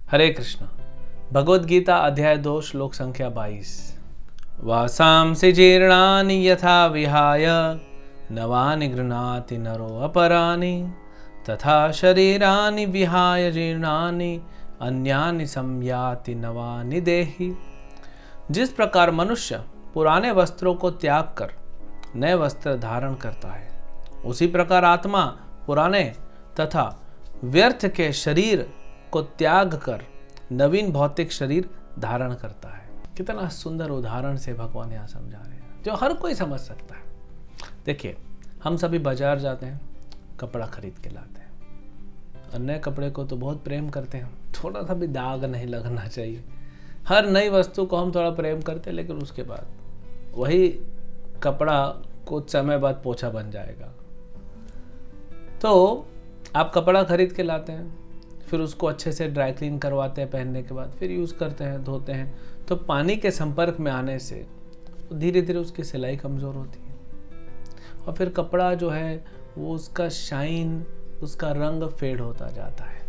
हरे कृष्ण। भगवद गीता अध्याय 2 श्लोक संख्या 22। वासांसि जीर्णानि यथा विहाय नवानि गृह्णाति नरो अपराणि तथा शरीरानि विहाय जीर्णानि अन्यानि संयाति नवानि देहि। जिस प्रकार मनुष्य पुराने वस्त्रों को त्याग कर नए वस्त्र धारण करता है, उसी प्रकार आत्मा पुराने तथा व्यर्थ के शरीर को त्याग कर नवीन भौतिक शरीर धारण करता है। कितना सुंदर उदाहरण से भगवान यहाँ समझा रहे हैं, जो हर कोई समझ सकता है। देखिए, हम सभी बाजार जाते हैं, कपड़ा खरीद के लाते हैं और नए कपड़े को तो बहुत प्रेम करते हैं, थोड़ा सा भी दाग नहीं लगना चाहिए। हर नई वस्तु को हम थोड़ा प्रेम करते हैं, लेकिन उसके बाद वही कपड़ा कुछ समय बाद पोछा बन जाएगा। तो आप कपड़ा खरीद के लाते हैं, फिर उसको अच्छे से ड्राई क्लीन करवाते हैं, पहनने के बाद फिर यूज़ करते हैं, धोते हैं। तो पानी के संपर्क में आने से धीरे धीरे उसकी सिलाई कमज़ोर होती है और फिर कपड़ा जो है वो उसका शाइन, उसका रंग फेड होता जाता है।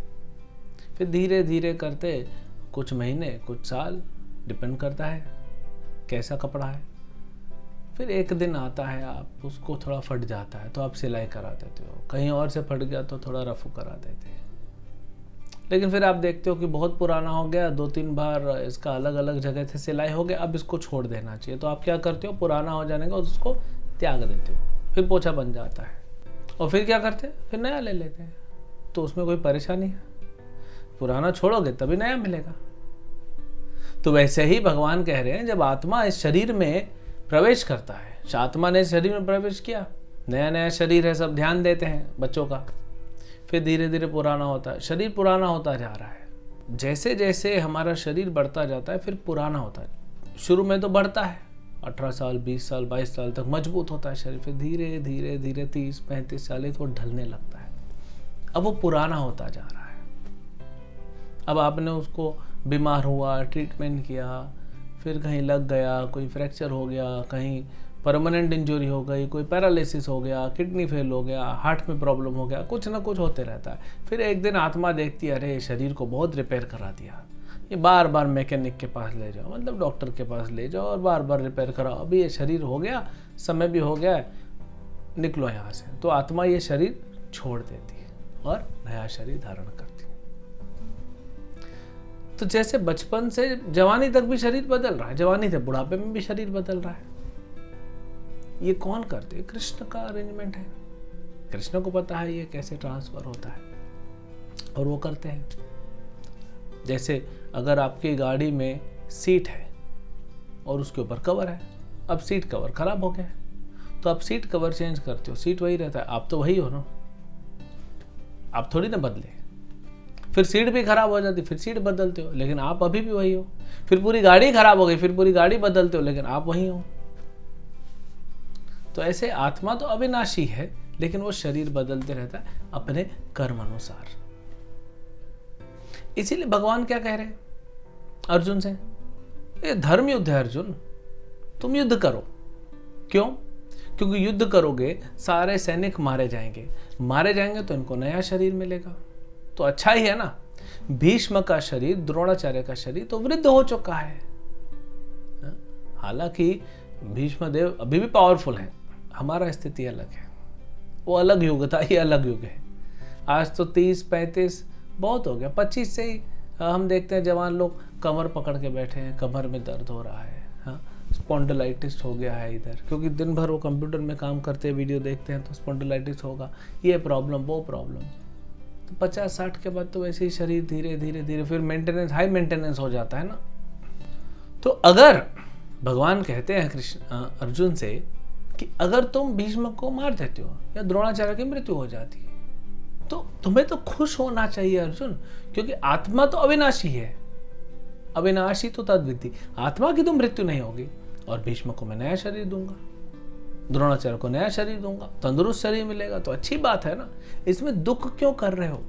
फिर धीरे धीरे करते कुछ महीने, कुछ साल, डिपेंड करता है कैसा कपड़ा है। फिर एक दिन आता है, आप उसको थोड़ा फट जाता है तो आप सिलाई करा देते हो, कहीं और से फट गया तो थोड़ा रफू करा देते हैं। लेकिन फिर आप देखते हो कि बहुत पुराना हो गया, 2-3 बार इसका अलग अलग जगह से सिलाई हो गया, अब इसको छोड़ देना चाहिए। तो आप क्या करते हो, पुराना हो जाने का उसको त्याग देते हो, फिर पोछा बन जाता है और फिर क्या करते हैं, फिर नया ले लेते हैं। तो उसमें कोई परेशानी है? पुराना छोड़ोगे तभी नया मिलेगा। तो वैसे ही भगवान कह रहे हैं, जब आत्मा इस शरीर में प्रवेश करता है, आत्मा ने शरीर में प्रवेश किया, नया नया शरीर है, सब ध्यान देते हैं बच्चों का, फिर धीरे धीरे पुराना होता है, शरीर पुराना होता जा रहा है। जैसे जैसे हमारा शरीर बढ़ता जाता है फिर पुराना होता है। शुरू में तो बढ़ता है, 18 साल, 20 साल, 22 साल तक मजबूत होता है शरीर, फिर धीरे धीरे धीरे 30-35 साल तो ढलने लगता है। अब वो पुराना होता जा रहा है। अब आपने उसको बीमार हुआ, ट्रीटमेंट किया, फिर कहीं लग गया, कोई फ्रैक्चर हो गया, कहीं परमानेंट इंजरी हो गई, कोई पैरालिसिस हो गया, किडनी फेल हो गया, हार्ट में प्रॉब्लम हो गया, कुछ ना कुछ होते रहता है। फिर एक दिन आत्मा देखती है, अरे शरीर को बहुत रिपेयर करा दिया, ये बार बार मैकेनिक के पास ले जाओ, मतलब डॉक्टर के पास ले जाओ और बार बार रिपेयर कराओ, अभी ये शरीर हो गया, समय भी हो गया, निकलो यहाँ से। तो आत्मा ये शरीर छोड़ देती है और नया शरीर धारण करती है। तो जैसे बचपन से जवानी तक भी शरीर बदल रहा है, जवानी से बुढ़ापे में भी शरीर बदल रहा है। ये कौन करते हैं? कृष्ण का अरेंजमेंट है। कृष्ण को पता है ये कैसे ट्रांसफर होता है और वो करते हैं। जैसे अगर आपकी गाड़ी में सीट है और उसके ऊपर कवर है, अब सीट कवर खराब हो गया है तो आप सीट कवर चेंज करते हो, सीट वही रहता है, आप तो वही हो ना, आप थोड़ी ना बदले। फिर सीट भी खराब हो जाती, फिर सीट बदलते हो, लेकिन आप अभी भी वही हो। फिर पूरी गाड़ी खराब हो गई, फिर पूरी गाड़ी बदलते हो, लेकिन आप वही हो। तो ऐसे आत्मा तो अविनाशी है, लेकिन वो शरीर बदलते रहता है अपने कर्म अनुसार। इसीलिए भगवान क्या कह रहे हैं अर्जुन से, ये धर्म युद्ध है अर्जुन, तुम युद्ध करो। क्यों? क्योंकि युद्ध करोगे सारे सैनिक मारे जाएंगे तो इनको नया शरीर मिलेगा, तो अच्छा ही है ना। भीष्म का शरीर, द्रोणाचार्य का शरीर तो वृद्ध हो चुका है। हालांकि भीष्म देव अभी भी पावरफुल है, हमारा स्थिति अलग है, वो अलग युग था, ये अलग युग है। आज तो 30-35 बहुत हो गया, 25 से ही हम देखते हैं जवान लोग कमर पकड़ के बैठे हैं, कमर में दर्द हो रहा है, हाँ, स्पॉन्डिलाइटिस हो गया है इधर, क्योंकि दिन भर वो कंप्यूटर में काम करते हैं, वीडियो देखते हैं, तो स्पॉन्डिलाइटिस होगा, ये प्रॉब्लम वो प्रॉब्लम। तो 50-60 के बाद तो वैसे ही शरीर धीरे धीरे धीरे फिर मेंटेनेंस, हाई मेंटेनेंस हो जाता है ना। तो अगर भगवान कहते हैं कृष्ण अर्जुन से कि अगर तुम भीष्म को मार देते हो या द्रोणाचार्य की मृत्यु हो जाती है तो तुम्हें तो खुश होना चाहिए अर्जुन, क्योंकि आत्मा तो अविनाशी है। अविनाशी तो तद्विद्धि, आत्मा की तो मृत्यु नहीं होगी। और भीष्म को मैं नया शरीर दूंगा, द्रोणाचार्य को नया शरीर दूंगा, तंदुरुस्त शरीर मिलेगा, तो अच्छी बात है ना। इसमें दुख क्यों कर रहे हो?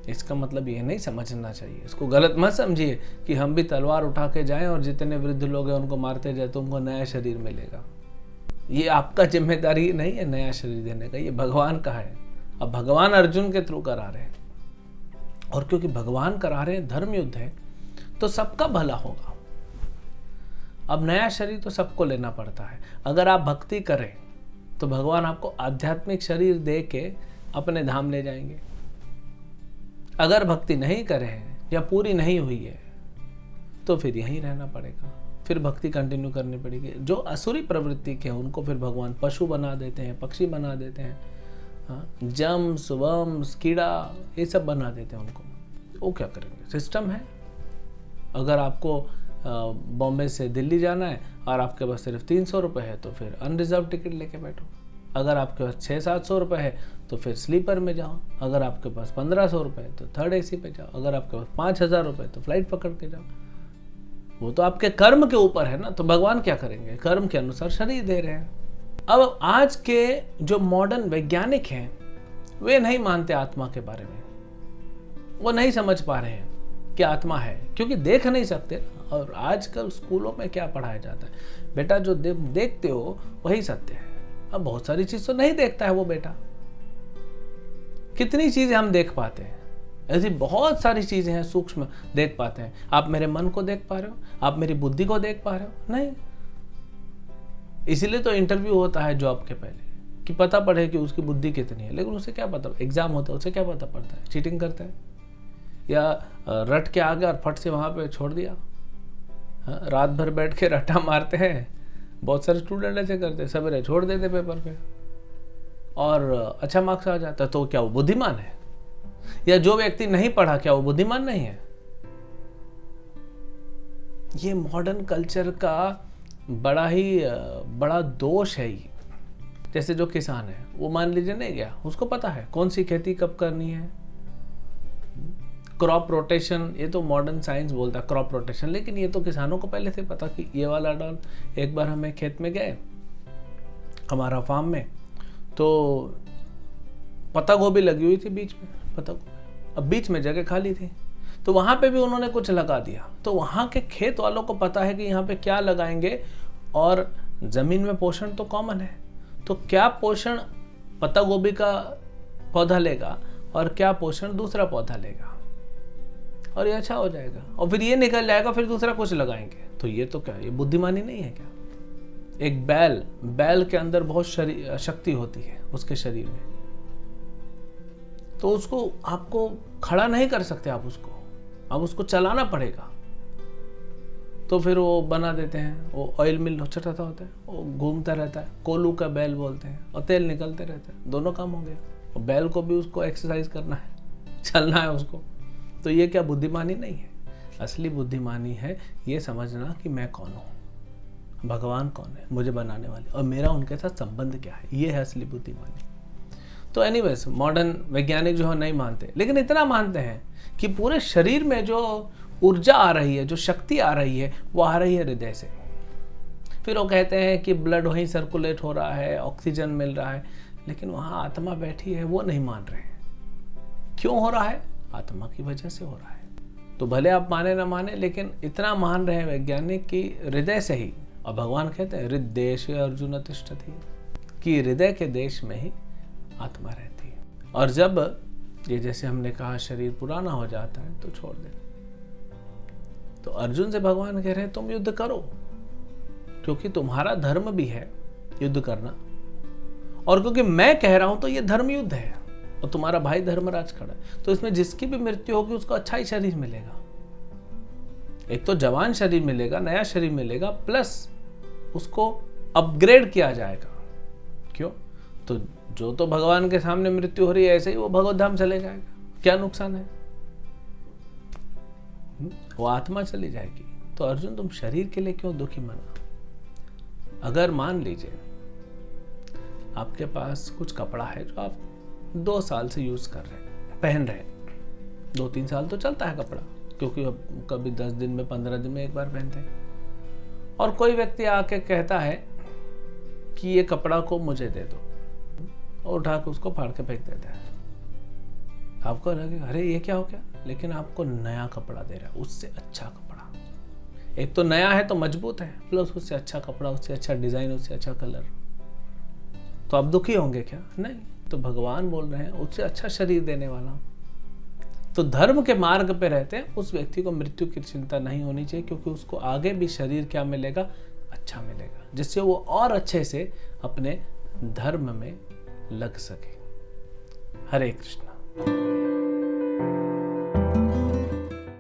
इसका मतलब ये नहीं समझना चाहिए, इसको गलत मत समझिए कि हम भी तलवार उठा के जाएं और जितने वृद्ध लोग हैं उनको मारते जाए तो उनको नया शरीर मिलेगा। ये आपका जिम्मेदारी नहीं है नया शरीर देने का, ये भगवान का है। अब भगवान अर्जुन के थ्रू करा रहे हैं और क्योंकि भगवान करा रहे हैं, धर्म युद्ध है, तो सबका भला होगा। अब नया शरीर तो सबको लेना पड़ता है। अगर आप भक्ति करें तो भगवान आपको आध्यात्मिक शरीर दे के अपने धाम ले जाएंगे। अगर भक्ति नहीं करे हैं या पूरी नहीं हुई है तो फिर यहीं रहना पड़ेगा, फिर भक्ति कंटिन्यू करनी पड़ेगी। जो असुरी प्रवृत्ति के हैं उनको फिर भगवान पशु बना देते हैं, पक्षी बना देते हैं, हाँ, जम्स वम्स कीड़ा ये सब बना देते हैं उनको। वो क्या करेंगे, सिस्टम है। अगर आपको बॉम्बे से दिल्ली जाना है और आपके पास सिर्फ 300 रुपये है तो फिर अनरिजर्व टिकट लेके बैठो। अगर आपके पास 600-700 रुपये है तो फिर स्लीपर में जाओ। अगर आपके पास 1500 रुपये है तो थर्ड AC पे जाओ। अगर आपके पास 5000 रुपये तो फ्लाइट पकड़ के जाओ। वो तो आपके कर्म के ऊपर है ना। तो भगवान क्या करेंगे, कर्म के अनुसार शरीर दे रहे हैं। अब आज के जो मॉडर्न वैज्ञानिक हैं वे नहीं मानते आत्मा के बारे में, वो नहीं समझ पा रहे हैं कि आत्मा है, क्योंकि देख नहीं सकते। और आजकल स्कूलों में क्या पढ़ाया जाता है, बेटा जो देखते हो वही सत्य है। अब बहुत सारी चीज तो नहीं देखता है वो बेटा। कितनी चीजें हम देख पाते हैं, ऐसी बहुत सारी चीजें हैं सूक्ष्म देख पाते हैं। आप मेरे मन को देख पा रहे हो, आप मेरी बुद्धि को देख पा रहे हो? नहीं। इसीलिए तो इंटरव्यू होता है जॉब के पहले कि पता पड़े कि उसकी बुद्धि कितनी है। लेकिन उसे क्या पता, एग्जाम होता है, उसे क्या पता पड़ता है, चीटिंग करता है या रट के आ गया और फट से वहां पे छोड़ दिया। हाँ, रात भर बैठ के रट्टा मारते हैं। बहुत सारे स्टूडेंट ऐसे करते हैं, सवेरे छोड़ देते पेपर पे और अच्छा मार्क्स आ जाता है। तो क्या वो बुद्धिमान है? या जो व्यक्ति नहीं पढ़ा क्या वो बुद्धिमान नहीं है? ये मॉडर्न कल्चर का बड़ा दोष है ये। जैसे जो किसान है वो मान लीजिए नहीं गया, उसको पता है कौन सी खेती कब करनी है, क्रॉप रोटेशन, ये तो मॉडर्न साइंस बोलता है क्रॉप रोटेशन। लेकिन ये तो किसानों को पहले से पता कि ये वाला डाल। एक बार हमें खेत में गए, हमारा फार्म में, तो पत्ता गोभी लगी हुई थी बीच में, पत्ता गोभी। अब बीच में जगह खाली थी तो वहां पे भी उन्होंने कुछ लगा दिया। तो वहां के खेत वालों को पता है कि यहाँ पे क्या लगाएंगे, और जमीन में पोषण तो कॉमन है। तो क्या पोषण पत्ता गोभी का पौधा लेगा और क्या पोषण दूसरा पौधा लेगा, और ये अच्छा हो जाएगा और फिर ये निकल जाएगा, फिर दूसरा कुछ लगाएंगे। तो ये तो क्या, ये बुद्धिमानी नहीं है क्या? एक बैल के अंदर बहुत शक्ति होती है उसके शरीर में, तो उसको आपको खड़ा नहीं कर सकते आप उसको चलाना पड़ेगा। तो फिर वो बना देते हैं, वो ऑयल मिल छोटा सा होता है, वो घूमता रहता है, कोलू का बैल बोलते हैं, और तेल निकलते रहते हैं। दोनों काम हो गया। और बैल को भी उसको एक्सरसाइज करना है, चलना है उसको। तो ये क्या बुद्धिमानी नहीं है? असली बुद्धिमानी है ये समझना कि मैं कौन हूँ, भगवान कौन है मुझे बनाने वाले, और मेरा उनके साथ संबंध क्या है। ये है असली बुद्धिमानी। तो एनीवेज मॉडर्न वैज्ञानिक जो है नहीं मानते, लेकिन इतना मानते हैं कि पूरे शरीर में जो ऊर्जा आ रही है, जो शक्ति आ रही है, वो आ रही है हृदय से। फिर वो कहते हैं कि ब्लड वहीं सर्कुलेट हो रहा है, ऑक्सीजन मिल रहा है, लेकिन वहाँ आत्मा बैठी है, वो नहीं मान रहे हैं। क्यों हो रहा है? आत्मा की वजह से हो रहा है। तो भले आप माने ना माने, लेकिन इतना मान रहे हैं वैज्ञानिक कि हृदय से ही। और भगवान कहते हैं हृदय अर्जुन तिष्ठति, कि हृदय के देश में ही आत्मा रहती है। और जब ये जैसे हमने कहा शरीर पुराना हो जाता है तो छोड़ दे। तो अर्जुन से भगवान कह रहे हैं तुम युद्ध करो, क्योंकि तुम्हारा धर्म भी है युद्ध करना, और क्योंकि मैं कह रहा हूं तो ये धर्म युद्ध है, और तुम्हारा भाई धर्मराज खड़ा है। तो इसमें जिसकी भी मृत्यु होगी उसको अच्छा ही शरीर मिलेगा। एक तो जवान शरीर मिलेगा, नया शरीर मिलेगा, प्लस उसको अपग्रेड किया जाएगा। क्यों? तो जो तो भगवान के सामने मृत्यु हो रही है, ऐसे ही वो भगवत धाम चले जाएगा। क्या नुकसान है? वो आत्मा चली जाएगी। तो अर्जुन तुम शरीर के लिए क्यों दुखी मना? अगर मान लीजिए आपके पास कुछ कपड़ा है जो आप 2 साल से यूज कर रहे हैं, पहन रहे हैं, 2-3 साल तो चलता है कपड़ा, क्योंकि अब कभी 10 दिन में 15 दिन में एक बार पहनते हैं। और कोई व्यक्ति आके कहता है कि ये कपड़ा को मुझे दे दो, और उठा के उसको फाड़ के फेंक देता है। आपको लगेगा अरे ये क्या हो गया, लेकिन आपको नया कपड़ा दे रहा है, उससे अच्छा कपड़ा। एक तो नया है तो मजबूत है, प्लस उससे अच्छा कपड़ा, उससे अच्छा डिजाइन, उससे अच्छा कलर। तो आप दुखी होंगे क्या? नहीं। तो भगवान बोल रहे हैं उससे अच्छा शरीर देने वाला। तो धर्म के मार्ग पे रहते हैं उस व्यक्ति को मृत्यु की चिंता नहीं होनी चाहिए, क्योंकि उसको आगे भी शरीर क्या मिलेगा, अच्छा मिलेगा, जिससे वो और अच्छे से अपने धर्म में लग सके। हरे कृष्णा।